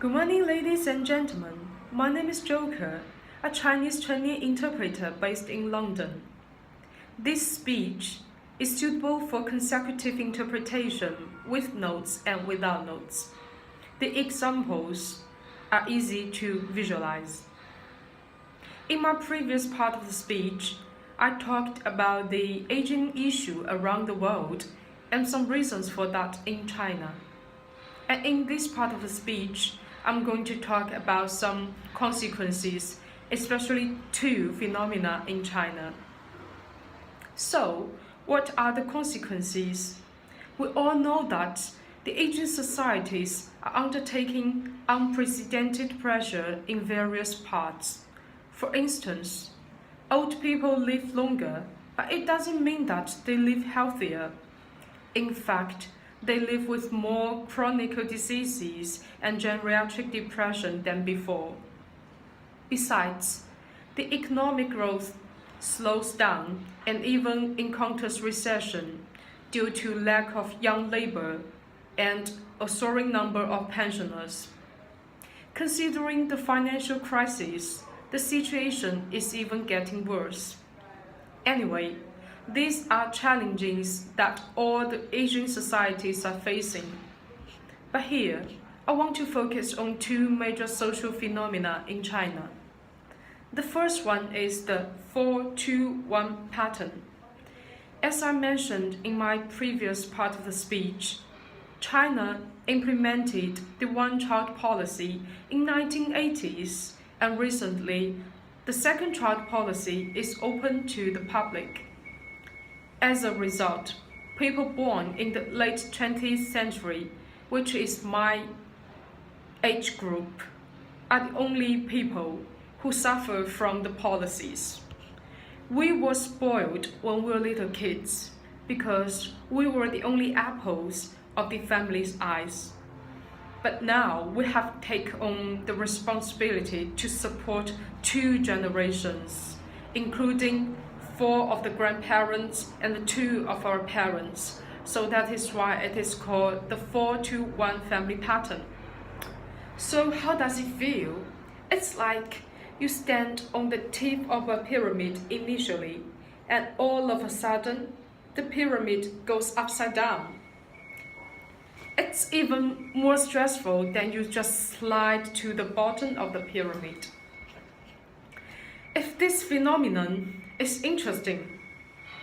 Good morning, ladies and gentlemen. My name is Joker, a Chinese Chinese interpreter based in London. This speech is suitable for consecutive interpretation with notes and without notes. The examples are easy to visualize. In my previous part of the speech, I talked about the aging issue around the world and some reasons for that in China. And in this part of the speech, I'm going to talk about some consequences, especially two phenomena in China. So, what are the consequences? We all know that the aging societies are undertaking unprecedented pressure in various parts. For instance, old people live longer, but it doesn't mean that they live healthier. In fact, they live with more chronic diseases and geriatric depression than before. Besides, the economic growth slows down and even encounters recession due to lack of young labor and a soaring number of pensioners. Considering the financial crisis, the situation is even getting worse. Anyway, these are challenges that all the Asian societies are facing. But here, I want to focus on two major social phenomena in China. The first one is the 4-2-1 pattern. As I mentioned in my previous part of the speech, China implemented the one-child policy in 1980s, and recently, the second-child policy is open to the public. As a result, people born in the late 20th century, which is my age group, are the only people who suffer from the policies. We were spoiled when we were little kids because we were the only apples of the family's eyes. But now we have taken on the responsibility to support two generations, including 4 of the grandparents and 2 of our parents. So that is why it is called the 4-2-1 family pattern. So how does it feel? It's like you stand on the tip of a pyramid initially, and all of a sudden, the pyramid goes upside down. It's even more stressful than you just slide to the bottom of the pyramid. If this phenomenon is interesting,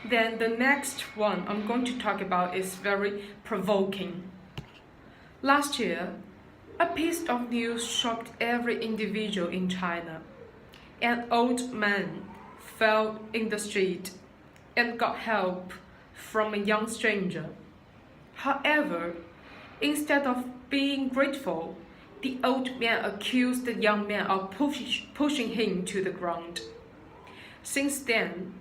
then the next one I'm going to talk about is very provoking. Last year, a piece of news shocked every individual in China. An old man fell in the street and got help from a young stranger. However, instead of being grateful, the old man accused the young man of pushing him to the ground. Since then,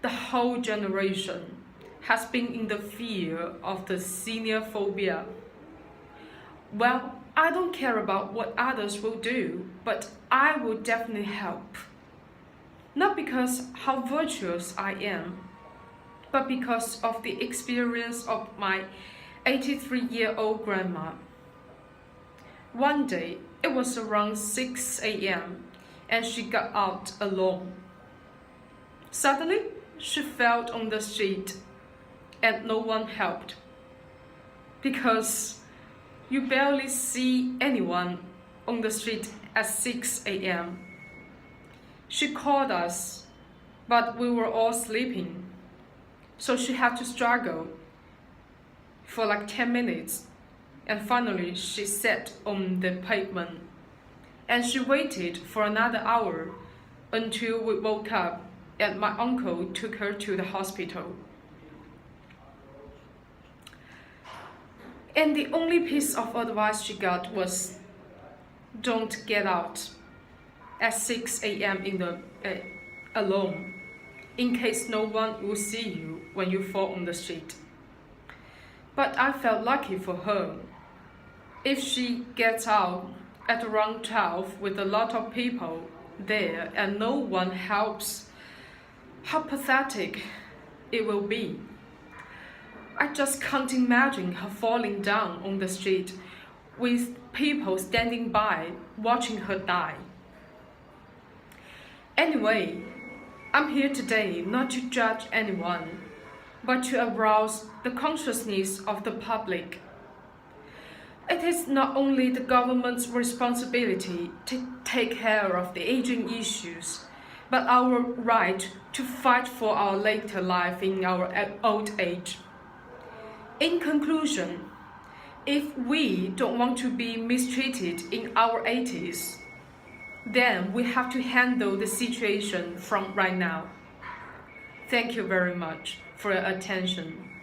the whole generation has been in the fear of the senior phobia. Well, I don't care about what others will do, but I will definitely help. Not because how virtuous I am, but because of the experience of my 83-year-old grandma. One day, it was around 6 a.m., and she got out alone. Suddenly, she fell on the street, and no one helped. Because you barely see anyone on the street at 6 a.m. She called us, but we were all sleeping. So she had to struggle for like 10 minutes, and finally she sat on the pavement. And she waited for another hour until we woke up and my uncle took her to the hospital. And the only piece of advice she got was, don't get out at 6 a.m. alone, in case no one will see you when you fall on the street. But I felt lucky for her. If she gets out at around 12 with a lot of people there and no one helps, how pathetic it will be. I just can't imagine her falling down on the street with people standing by watching her die. Anyway, I'm here today not to judge anyone, but to arouse the consciousness of the public. It is not only the government's responsibility to take care of the aging issues, but our right to fight for our later life in our old age. In conclusion, if we don't want to be mistreated in our 80s, then we have to handle the situation from right now. Thank you very much for your attention.